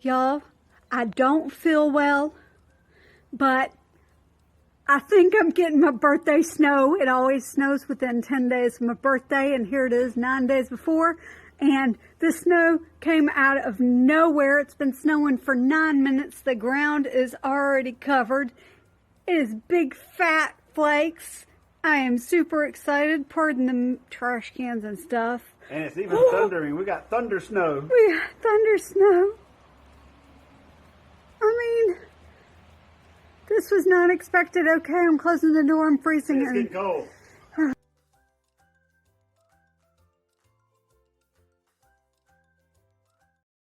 Y'all, I don't feel well, but I think I'm getting my birthday snow. It always snows within 10 days of my birthday, and here it is 9 days before. And the snow came out of nowhere. It's been snowing for 9 minutes. The ground is already covered. It is big fat flakes. I am super excited. Pardon the trash cans and stuff. And it's even thundering. We got thunder snow. We got thunder snow. I mean, this was not expected. Okay, I'm closing the door. I'm freezing. It's getting cold.